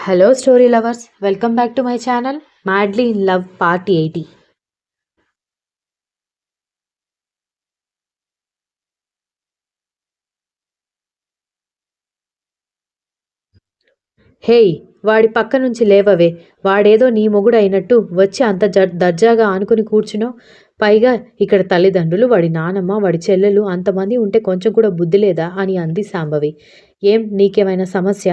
Hello, story lovers. Welcome back to my channel, Madly in Love Part 80. Hey, వాడి పక్క నుంచి లేవవే. వాడేదో నీ మొగుడు అయినట్టు వచ్చి అంత దర్జాగా ఆనుకుని కూర్చున్నావు. పైగా ఇక్కడ తల్లిదండ్రులు, వాడి నానమ్మ, వాడి చెల్లెలు అంతమంది ఉంటే కొంచెం కూడా బుద్ధి లేదా అని అంది శాంభవి. ఏం నీకేమైనా సమస్య?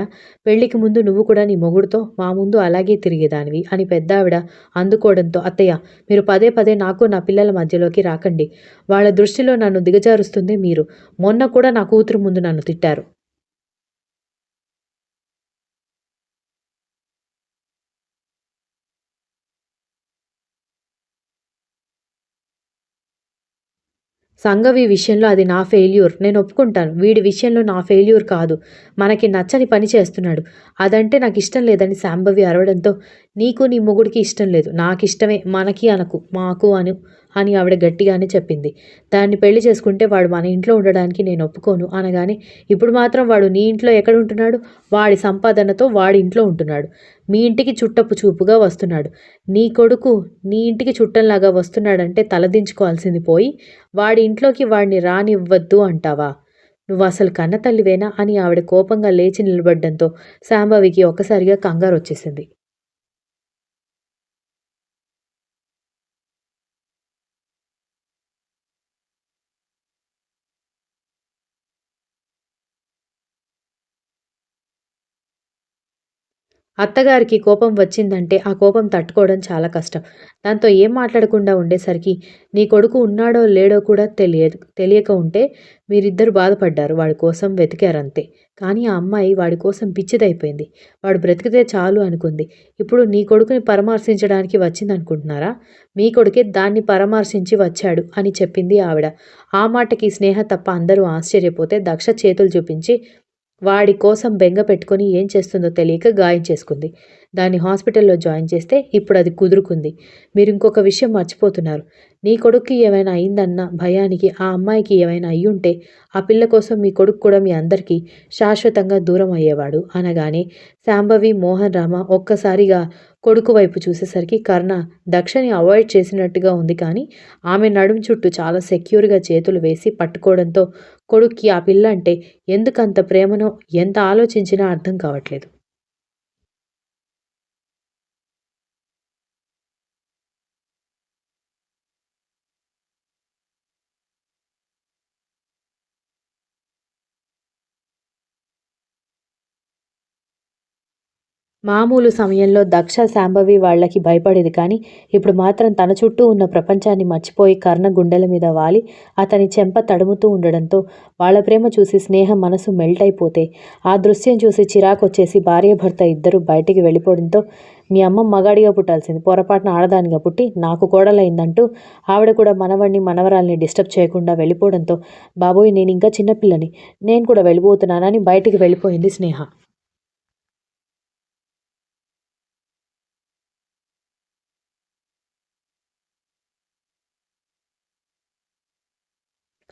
పెళ్లికి ముందు నువ్వు కూడా నీ మొగుడుతో మా ముందు అలాగే తిరిగేదానివి అని పెద్దావిడ అందుకోవడంతో, అత్తయ్య, మీరు పదే పదే నాకు నా పిల్లల మధ్యలోకి రాకండి. వాళ్ళ దృష్టిలో నన్ను దిగజారుస్తుంది మీరు. మొన్న కూడా నా కూతురు ముందు నన్ను తిట్టారు. సంఘవి విషయంలో అది నా ఫెయిల్యూర్. నేను ఒప్పుకుంటాను. వీడి విషయంలో నా ఫెయిల్యూర్ కాదు. మనకి నచ్చని పని చేస్తున్నాడు. అదంటే నాకిష్టం లేదని శాంభవి అరవడంతో, నీకు నీ మొగుడికి ఇష్టం లేదు. నాకిష్టమే. మనకి అనకు, మాకు అను అని ఆవిడ గట్టిగానే చెప్పింది. దాన్ని పెళ్లి చేసుకుంటే వాడు మన ఇంట్లో ఉండడానికి నేను ఒప్పుకోను అనగానే, ఇప్పుడు మాత్రం వాడు నీ ఇంట్లో ఎక్కడుంటున్నాడు? వాడి సంపాదనతో వాడి ఇంట్లో ఉంటున్నాడు. మీ ఇంటికి చుట్టపు చూపుగా వస్తున్నాడు. నీ కొడుకు నీ ఇంటికి చుట్టంలాగా వస్తున్నాడంటే తలదించుకోవాల్సింది పోయి, వాడి ఇంట్లోకి వాడిని రానివ్వద్దు అంటావా? నువ్వసలు కన్నతల్లివేనా అని ఆవిడ కోపంగా లేచి నిలబడ్డంతో శాంభవికి ఒక్కసారిగా కంగారొచ్చేసింది. అత్తగారికి కోపం వచ్చిందంటే ఆ కోపం తట్టుకోవడం చాలా కష్టం. దాంతో ఏం మాట్లాడకుండా ఉండేసరికి, నీ కొడుకు ఉన్నాడో లేడో కూడా తెలియక ఉంటే మీరిద్దరు బాధపడ్డారు. వాడి కోసం వెతికారంతే. కానీ ఆ అమ్మాయి వాడి కోసం పిచ్చిదైపోయింది. వాడు బ్రతికితే చాలు అనుకుంది. ఇప్పుడు నీ కొడుకుని పరామర్శించడానికి వచ్చిందనుకుంటున్నారా? మీ కొడుకే దాన్ని పరామర్శించి వచ్చాడు అని చెప్పింది ఆవిడ. ఆ మాటకి స్నేహ తప్ప అందరూ ఆశ్చర్యపోతే, దక్ష చేతులు చూపించి వాడి కోసం బెంగ పెట్టుకొని ఏం చేస్తుందో తెలియక గాయం చేసుకుంది. దాన్ని హాస్పిటల్‌లో జాయిన్ చేస్తే ఇప్పుడది కుదురుకుంది. మీరింకొక విషయం మర్చిపోతున్నారు. నీ కొడుక్కి ఏమైనా అయిందన్న భయానికి ఆ అమ్మాయికి ఏమైనా అయ్యుంటే ఆ పిల్ల కోసం మీ కొడుకు కూడా మీ అందరికీ శాశ్వతంగా దూరం అయ్యేవాడు అనగానే శాంభవి, మోహన్ రామ ఒక్కసారిగా కొడుకు వైపు చూసేసరికి కర్ణ దక్షని అవాయిడ్ చేసినట్టుగా ఉంది కానీ ఆమె నడుం చుట్టూ చాలా సెక్యూర్‌గా చేతులు వేసి పట్టుకోవడంతో కొడుక్కి ఆ పిల్లంటే ఎందుకంత ప్రేమనో ఎంత ఆలోచించినా అర్థం కావట్లేదు. మామూలు సమయంలో దక్ష, శాంభవి వాళ్ళకి భయపడేది కానీ ఇప్పుడు మాత్రం తన చుట్టూ ఉన్న ప్రపంచాన్ని మర్చిపోయి కర్ణ గుండెల మీద వాలి అతని చెంప తడుముతూ ఉండడంతో వాళ్ళ ప్రేమ చూసి స్నేహ మనసు మెల్ట్ అయిపోతే, ఆ దృశ్యం చూసి చిరాకొచ్చేసి భార్యాభర్త ఇద్దరు బయటికి వెళ్ళిపోవడంతో, మీ అమ్మ మగాడిగా పుట్టాల్సింది, పొరపాటున ఆడదానిగా పుట్టి నాకు కోడలైందంటూ ఆవిడ కూడా మనవణ్ణి మనవరాల్ని డిస్టర్బ్ చేయకుండా వెళ్ళిపోవడంతో, బాబోయ్ నేను ఇంకా చిన్నపిల్లని, నేను కూడా వెళ్ళిపోతున్నానని బయటికి వెళ్ళిపోయింది స్నేహ.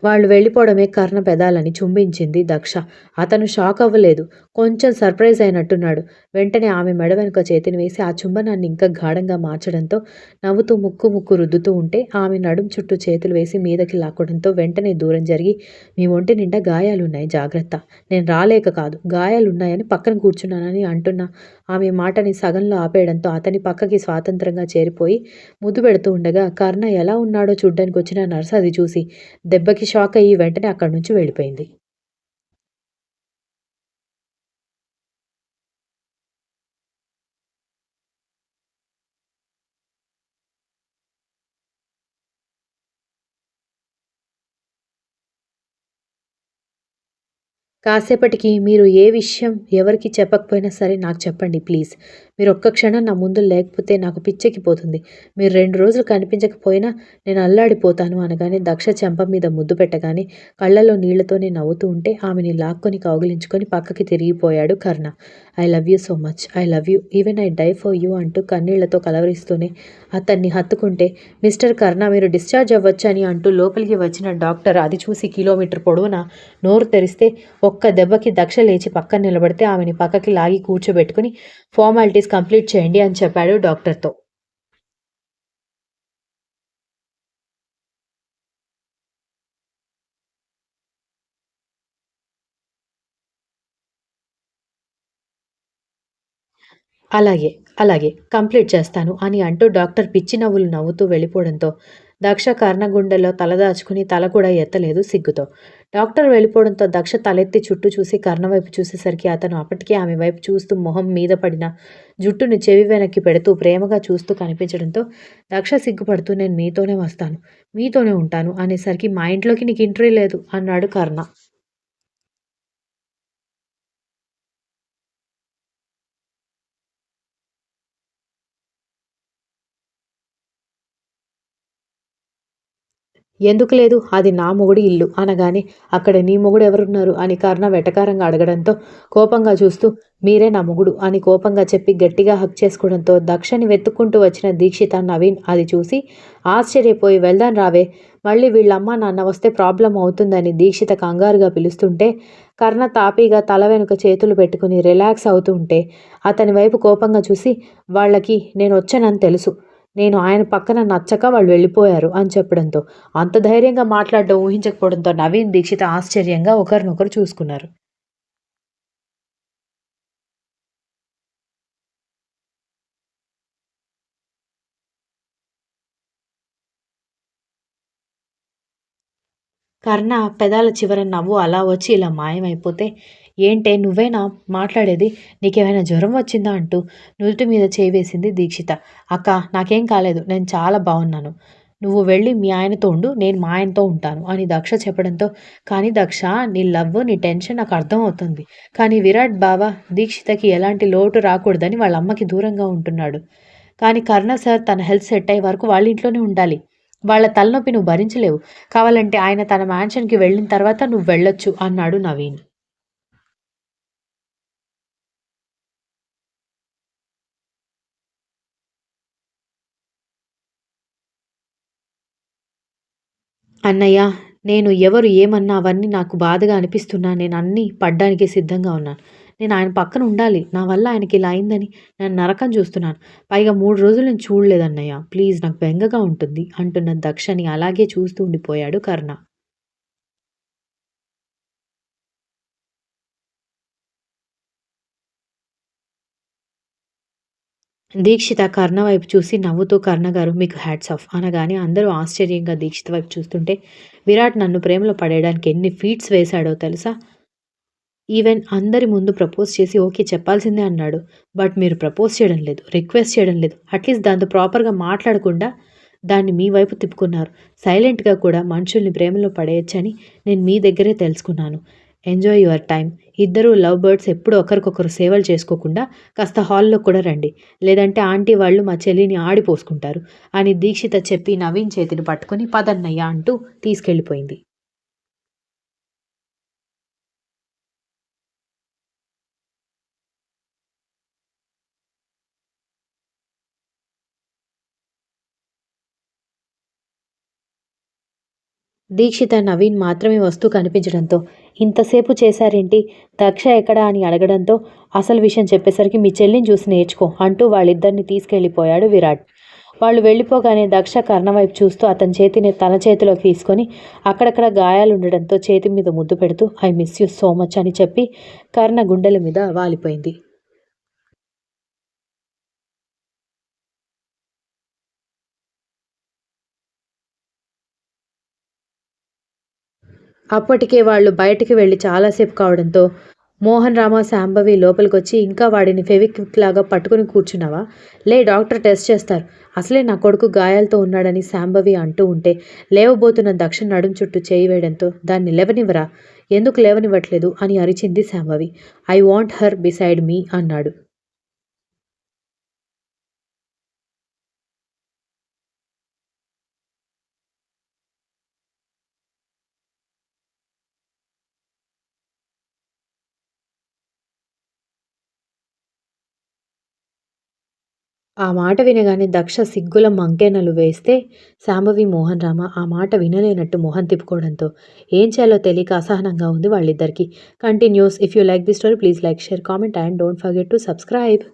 వాళ్ళు వెళ్ళిపోవడమే కర్ణ పెదాలని చుంబించింది దక్ష. అతను షాక్ అవ్వలేదు. కొంచెం సర్ప్రైజ్ అయినట్టున్నాడు. వెంటనే ఆమె మెడ వెనుక చేతిని వేసి ఆ చుంబనాన్ని ఇంకా గాఢంగా మార్చడంతో నవ్వుతూ ముక్కు ముక్కు రుద్దుతూ ఉంటే ఆమె నడుం చుట్టూ చేతులు వేసి మీదకి లాక్కోవడంతో వెంటనే దూరం జరిగి, మీ ఒంటి నిండా గాయాలున్నాయి, జాగ్రత్త. నేను రాలేక కాదు, గాయాలున్నాయని పక్కన కూర్చున్నానని అంటున్నా ఆమె మాటని సగంలో ఆపేయడంతో అతని పక్కకి స్వాతంత్రంగా చేరిపోయి ముద్దు పెడుతూ ఉండగా కర్ణ ఎలా ఉన్నాడో చూడ్డానికి వచ్చిన నర్స్ అది చూసి దెబ్బకి షాక్ అయ్యి వెంటనే అక్కడి నుంచి వెళ్ళిపోయింది. కాసేపటికి మీరు ఏ విషయం ఎవరికీ చెప్పకపోయినా సరే నాకు చెప్పండి ప్లీజ్. మీరు ఒక్క క్షణం నా ముందు లేకపోతే నాకు పిచ్చెక్కిపోతుంది. మీరు 2 రోజులు కనిపించకపోయినా నేను అల్లాడిపోతాను అనగానే దక్ష చెంప మీద ముద్దు పెట్టగానే కళ్ళలో నీళ్లతోనే నవ్వుతూ ఉంటే ఆమెని లాక్కొని కౌగిలించుకొని పక్కకి తిరిగిపోయాడు Karna. I love you so much. I love you. Even I die for you అంటూ కన్నీళ్లతో కలవరిస్తూనే అతన్ని హత్తుకుంటే, మిస్టర్ కర్ణ మీరు డిశ్చార్జ్ అవ్వచ్చని అంటూ లోపలికి వచ్చిన డాక్టర్ అది చూసి కిలోమీటర్ పొడవునా నోరు తెరిస్తే ఒక్క దెబ్బకి దక్ష లేచి పక్కన నిలబడితే ఆమెని పక్కకి లాగి కూర్చోబెట్టుకుని ఫార్మాలిటీస్ కంప్లీట్ చేయండి అని చెప్పాడు డాక్టర్తో. అలాగే, అలాగే. కంప్లీట్ చేస్తాను అని అంటూ డాక్టర్ పిచ్చి నవ్వులు నవ్వుతూ వెళ్ళిపోవడంతో దక్ష కర్ణగుండెలో తలదాచుకుని తల కూడా ఎత్తలేదు సిగ్గుతో. డాక్టర్ వెళ్ళిపోవడంతో దక్ష తలెత్తి చుట్టూ చూసి కర్ణ వైపు చూసేసరికి అతను అప్పటికే ఆమె వైపు చూస్తూ మొహం మీద పడిన జుట్టుని చెవి వెనక్కి పెడుతూ ప్రేమగా చూస్తూ కనిపించడంతో దక్ష సిగ్గుపడుతూ నేను మీతోనే వస్తాను, మీతోనే ఉంటాను అనేసరికి మా ఇంట్లోకి నీకు ఎంట్రీ లేదు అన్నాడు కర్ణ. ఎందుకు లేదు? అది నా మొగుడి ఇల్లు అనగానే, అక్కడ నీ మొగుడు ఎవరున్నారు? అని కర్ణ వెటకారంగా అడగడంతో, కోపంగా చూస్తూ, మీరే నా మొగుడు అని కోపంగా చెప్పి గట్టిగా హగ్ చేసుకోవడంతో, దక్షని వెతుక్కుంటూ వచ్చిన దీక్షిత, నవీన్ అది చూసి ఆశ్చర్యపోయి వెళ్దాం రావే, మళ్ళీ వీళ్ళమ్మ నాన్న వస్తే ప్రాబ్లం అవుతుందని దీక్షిత కంగారుగా పిలుస్తుంటే, కర్ణ తాపీగా తల వెనుక చేతులు పెట్టుకుని రిలాక్స్ అవుతూ ఉంటే, అతని వైపు కోపంగా చూసి, వాళ్ళకి నేనొచ్చానని తెలుసు. నేను ఆయన పక్కన నచ్చక వాళ్ళు వెళ్ళిపోయారు అని చెప్పడంతో, అంత ధైర్యంగా మాట్లాడడం ఊహించకపోవడంతో నవీన్, దీక్షిత ఆశ్చర్యంగా ఒకరినొకరు చూసుకున్నారు. కర్ణ పెదాల చివర నవ్వు అలా వచ్చి ఇలా మాయమైపోతే, ఏంటే నువ్వేనా మాట్లాడేది? నీకేమైనా జ్వరం వచ్చిందా? అంటూ నుదుటి మీద చేయి వేసింది దీక్షిత. అక్కా నాకేం కాలేదు. నేను చాలా బావున్నాను. నువ్వు వెళ్ళి మీ ఆయనతో ఉండు. నేను మా ఆయనతో ఉంటాను అని దక్ష చెప్పడంతో, కానీ దక్ష నీ లవ్, నీ టెన్షన్ నాకు అర్థమవుతుంది. కానీ విరాట్ బావ దీక్షితకి ఎలాంటి లోటు రాకూడదని వాళ్ళ అమ్మకి దూరంగా ఉంటున్నాడు. కానీ కర్ణ సార్ తన హెల్త్ సెట్ అయ్యే వరకు వాళ్ళ ఇంట్లోనే ఉండాలి. వాళ్ళ తలనొప్పి నువ్వు భరించలేవు. కావాలంటే ఆయన తన మ్యాన్షన్‌కి వెళ్ళిన తర్వాత నువ్వు వెళ్ళొచ్చు అన్నాడు నవీన్. అన్నయ్య, నేను ఎవరు ఏమన్నా అవన్నీ నాకు బాధగా అనిపిస్తున్నా నేనన్నీ పడ్డానికి సిద్ధంగా ఉన్నాను. నేను ఆయన పక్కన ఉండాలి. నా వల్ల ఆయనకి ఇలా అయిందని నేను నరకం చూస్తున్నాను. పైగా 3 రోజులు నేను చూడలేదన్నయ్య. ప్లీజ్ నాకు బెంగగా ఉంటుంది అంటున్న దక్షని అలాగే చూస్తూ ఉండిపోయాడు కర్ణ. దీక్షిత కర్ణ వైపు చూసి నవ్వుతూ కర్ణగారు మీకు హ్యాట్స్ ఆఫ్ అనగానే అందరూ ఆశ్చర్యంగా దీక్షిత వైపు చూస్తుంటే విరాట్ నన్ను ప్రేమలో పడేయడానికి ఎన్ని ఫీట్స్ వేశాడో తెలుసా? ఈవెన్ అందరి ముందు ప్రపోజ్ చేసి ఓకే చెప్పాల్సిందే అన్నాడు. బట్ మీరు ప్రపోజ్ చేయడం లేదు. రిక్వెస్ట్ చేయడం లేదు. అట్‌లీస్ట్ దాంతో ప్రాపర్‌గా మాట్లాడకుండా దాన్ని మీ వైపు తిప్పుకున్నారు. సైలెంట్‌గా కూడా మనుషుల్ని ప్రేమలో పడేయొచ్చని నేను మీ దగ్గరే తెలుసుకున్నాను. Enjoy your time. ఇద్దరూ లవ్ బర్డ్స్ ఎప్పుడు ఒకరికొకరు సేవలు చేసుకోకుండా కాస్త హాల్‌లోకి కూడా రండి. లేదంటే ఆంటీ వాళ్ళు మా చెల్లిని ఆడిపోసుకుంటారు అని దీక్షిత చెప్పి నవీన్ చేతిని పట్టుకొని పదన్నయ్య అంటూ తీసుకెళ్ళిపోయింది. దీక్షిత, నవీన్ మాత్రమే వస్తూ కనిపించడంతో, ఇంతసేపు చేశారేంటి? దక్ష ఎక్కడా? అని అడగడంతో, అసలు విషయం చెప్పేసరికి మీ చెల్లిని చూసి నేర్చుకో అంటూ వాళ్ళిద్దరిని తీసుకెళ్ళిపోయాడు విరాట్. వాళ్ళు వెళ్ళిపోగానే దక్ష కర్ణ వైపు చూస్తూ అతని చేతిని తన చేతిలోకి తీసుకొని అక్కడక్కడ గాయాలుండడంతో చేతి మీద ముద్దు పెడుతూ I miss you so much అని చెప్పి కర్ణ గుండెల మీద వాలిపోయింది. అప్పటికే వాళ్ళు బయటికి వెళ్లి చాలాసేపు కావడంతో, మోహన్, రామ, శాంభవి లోపలికొచ్చి ఇంకా వాడిని ఫెవిక్విక్‌లాగా పట్టుకుని కూర్చున్నావా? లే డాక్టర్ టెస్ట్ చేస్తారు. అసలే నా కొడుకు గాయాలతో ఉన్నాడని శాంభవి అంటూ ఉంటే, లేవబోతున్న దక్ష నడుం చుట్టూ చేయి వేయడంతో, దాన్ని లేవనివ్వరా? ఎందుకు లేవనివ్వట్లేదు? అని అరిచింది Shambhavi. I want her beside me అన్నాడు. ఆ మాట వినగానే దక్ష సిగ్గుల మంకెనలు వేస్తే శాంభవి, మోహన్ రామ ఆ మాట వినలేనట్టు మొహం తిప్పుకోవడంతో ఏం చేయాలో తెలియక అసహనంగా ఉంది వాళ్ళిద్దరికీ. Continuous. If you like the story please like, share, comment and don't forget to subscribe.